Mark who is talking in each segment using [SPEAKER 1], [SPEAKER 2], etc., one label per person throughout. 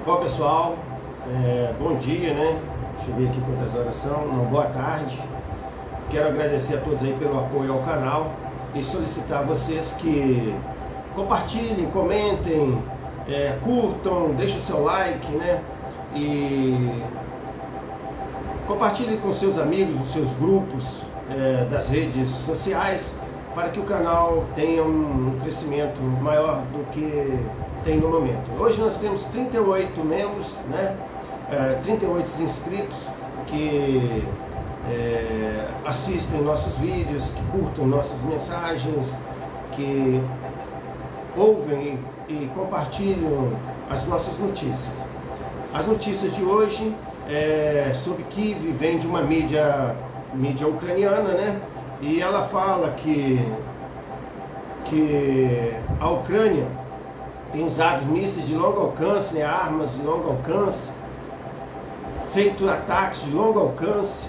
[SPEAKER 1] Bom, pessoal, bom dia, né? Deixa eu ver aqui quantas horas são. Uma boa tarde. Quero agradecer a todos aí pelo apoio ao canal e solicitar a vocês que compartilhem, comentem, curtam, deixem o seu like, né? E compartilhem com seus amigos, os seus grupos das redes sociais, para que o canal tenha um crescimento maior do que tem no momento. Hoje nós temos 38 membros, né? 38 inscritos que assistem nossos vídeos, que curtem nossas mensagens, que ouvem e compartilham as nossas notícias. As notícias de hoje sobre Kiev, vem de uma mídia ucraniana, né? E ela fala que a Ucrânia tem usado mísseis de longo alcance, né, armas de longo alcance, feito ataques de longo alcance,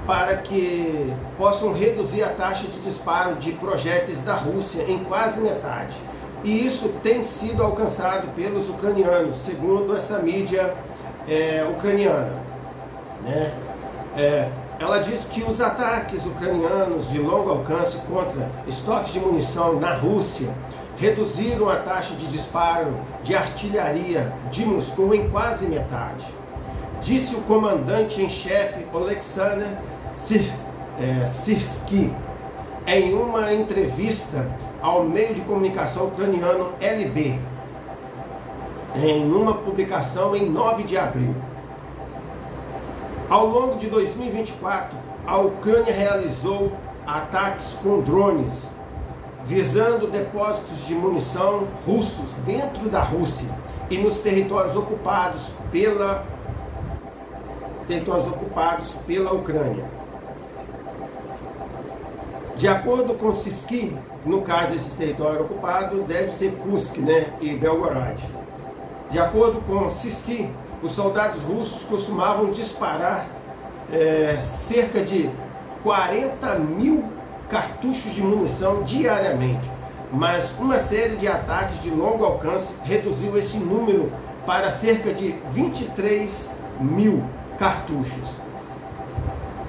[SPEAKER 1] para que possam reduzir a taxa de disparo de projéteis da Rússia em quase metade. E isso tem sido alcançado pelos ucranianos, segundo essa mídia ucraniana, né? Ela diz que os ataques ucranianos de longo alcance contra estoques de munição na Rússia reduziram a taxa de disparo de artilharia de Moscou em quase metade. Disse o comandante em chefe Oleksandr Syrskyi em uma entrevista ao meio de comunicação ucraniano LB, em uma publicação em 9 de abril. Ao longo de 2024, a Ucrânia realizou ataques com drones, visando depósitos de munição russos dentro da Rússia e nos territórios ocupados pela Ucrânia. De acordo com Syrskyi, no caso esse território ocupado deve ser Kursk, né, e Belgorod. De acordo com Syrskyi, os soldados russos costumavam disparar cerca de 40 mil cartuchos de munição diariamente, mas uma série de ataques de longo alcance reduziu esse número para cerca de 23 mil cartuchos.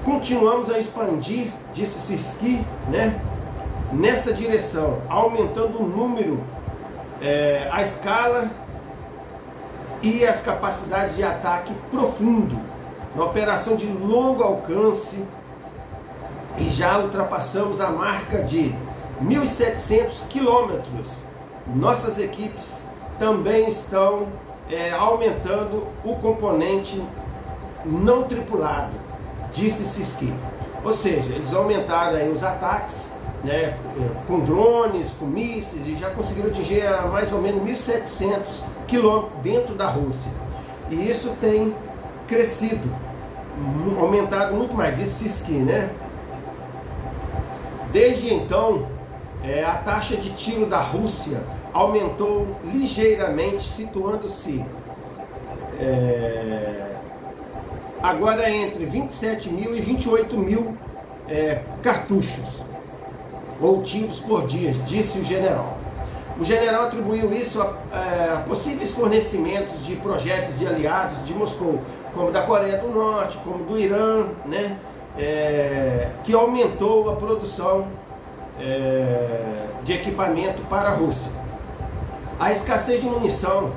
[SPEAKER 1] Continuamos a expandir, disse Syrskyi, né, nessa direção, aumentando o número, a escala e as capacidades de ataque profundo na operação de longo alcance, e já ultrapassamos a marca de 1.700 quilômetros. Nossas equipes também estão aumentando o componente não tripulado, disse Syrskyi. Ou seja, eles aumentaram aí os ataques, né, com drones, com mísseis, e já conseguiram atingir mais ou menos 1.700 quilômetros dentro da Rússia. E isso tem crescido, aumentado muito mais, disse Syrskyi, né? Desde então, a taxa de tiro da Rússia aumentou ligeiramente, situando-se agora entre 27 mil e 28 mil cartuchos ou tiros por dia, disse o general. O general atribuiu isso a possíveis fornecimentos de projéteis de aliados de Moscou, como da Coreia do Norte, como do Irã, né? Que aumentou a produção de equipamento para a Rússia. A escassez de munição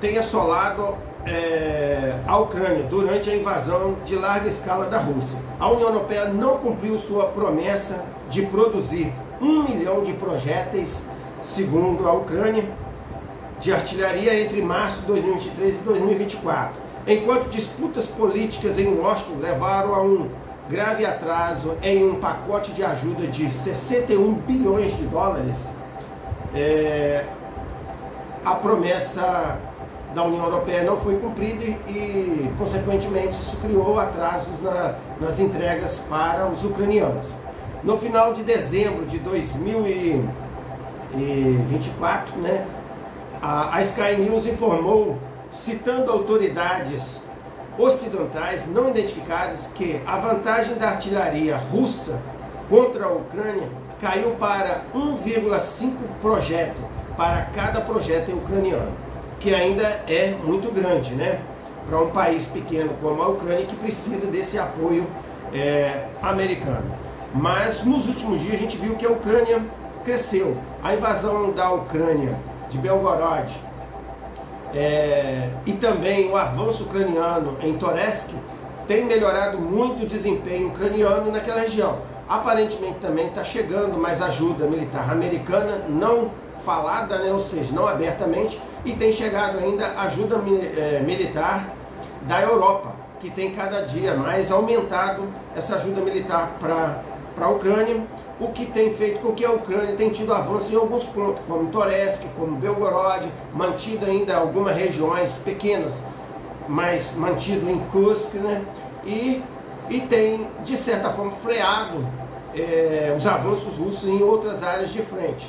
[SPEAKER 1] tem assolado a Ucrânia durante a invasão de larga escala da Rússia. A União Europeia não cumpriu sua promessa de produzir 1 milhão de projéteis, segundo a Ucrânia, de artilharia entre março de 2023 e 2024, enquanto disputas políticas em Washington levaram a um grave atraso em um pacote de ajuda de 61 bilhões de dólares. A promessa da União Europeia não foi cumprida e consequentemente, isso criou atrasos nas entregas para os ucranianos. No final de dezembro de 2024, né, a Sky News informou, citando autoridades ocidentais não identificadas, que a vantagem da artilharia russa contra a Ucrânia caiu para 1,5 projétil para cada projétil ucraniano. que ainda é muito grande, né? Para um país pequeno como a Ucrânia, que precisa desse apoio americano. Mas nos últimos dias a gente viu que a Ucrânia cresceu. A invasão da Ucrânia de Belgorod e também o avanço ucraniano em Toretsk tem melhorado muito o desempenho ucraniano naquela região. Aparentemente também está chegando mais ajuda militar americana, não falada, né, ou seja, não abertamente, e tem chegado ainda ajuda militar da Europa, que tem cada dia mais aumentado essa ajuda militar para a Ucrânia, o que tem feito com que a Ucrânia tenha tido avanço em alguns pontos, como Toretsk, como Belgorod, mantido ainda algumas regiões pequenas, mas mantido em Kursk, né? E tem, de certa forma, freado os avanços russos em outras áreas de frente.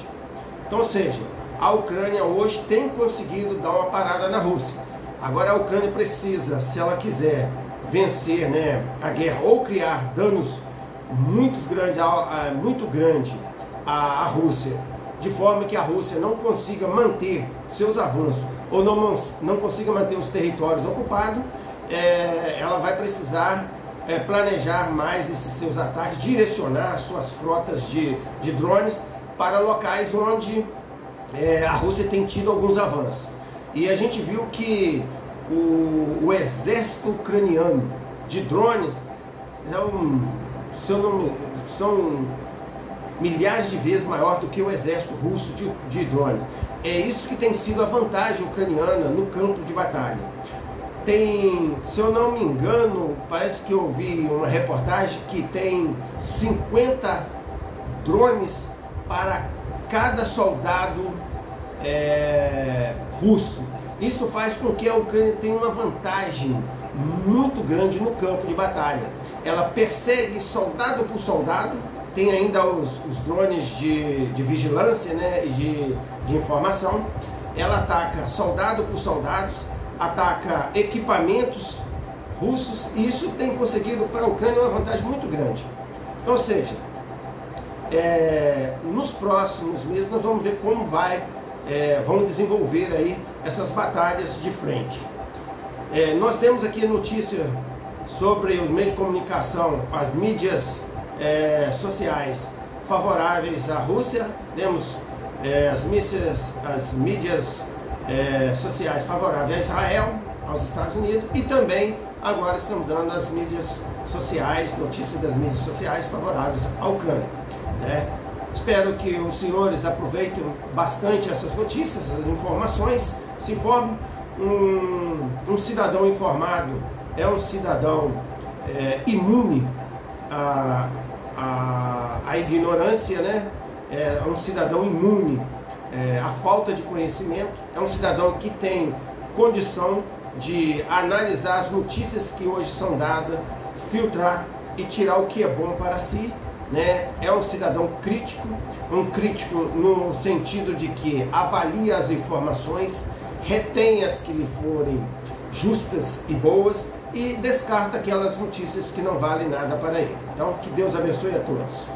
[SPEAKER 1] Então, ou seja, a Ucrânia hoje tem conseguido dar uma parada na Rússia. Agora a Ucrânia precisa, se ela quiser vencer, né, a guerra ou criar danos muito grande à Rússia, de forma que a Rússia não consiga manter seus avanços ou não consiga manter os territórios ocupados, ela vai precisar planejar mais esses seus ataques, direcionar suas frotas de drones para locais onde a Rússia tem tido alguns avanços. E a gente viu que o exército ucraniano de drones são milhares de vezes maior do que o exército russo de drones. É isso que tem sido a vantagem ucraniana no campo de batalha. Tem, se eu não me engano, parece que eu vi uma reportagem que tem 50 drones para cada soldado russo. Isso faz com que a Ucrânia tenha uma vantagem muito grande no campo de batalha. Ela persegue soldado por soldado, tem ainda os drones de vigilância, né, de informação. Ela ataca soldado por soldados, ataca equipamentos russos, e isso tem conseguido para a Ucrânia uma vantagem muito grande. Então, ou seja, nos próximos meses nós vamos ver como vão desenvolver aí essas batalhas de frente. Nós temos aqui notícia sobre os meios de comunicação, as mídias sociais favoráveis à Rússia, temos as mídias sociais favoráveis a Israel, aos Estados Unidos, e também agora estamos dando as mídias sociais, notícias das mídias sociais favoráveis à Ucrânia, né? Espero que os senhores aproveitem bastante essas notícias, essas informações, se informem. Um cidadão informado é um cidadão imune à ignorância, né? É um cidadão imune à falta de conhecimento, é um cidadão que tem condição de analisar as notícias que hoje são dadas, filtrar e tirar o que é bom para si, né? É um cidadão crítico, um crítico no sentido de que avalia as informações, retém as que lhe forem justas e boas e descarta aquelas notícias que não valem nada para ele. Então, que Deus abençoe a todos.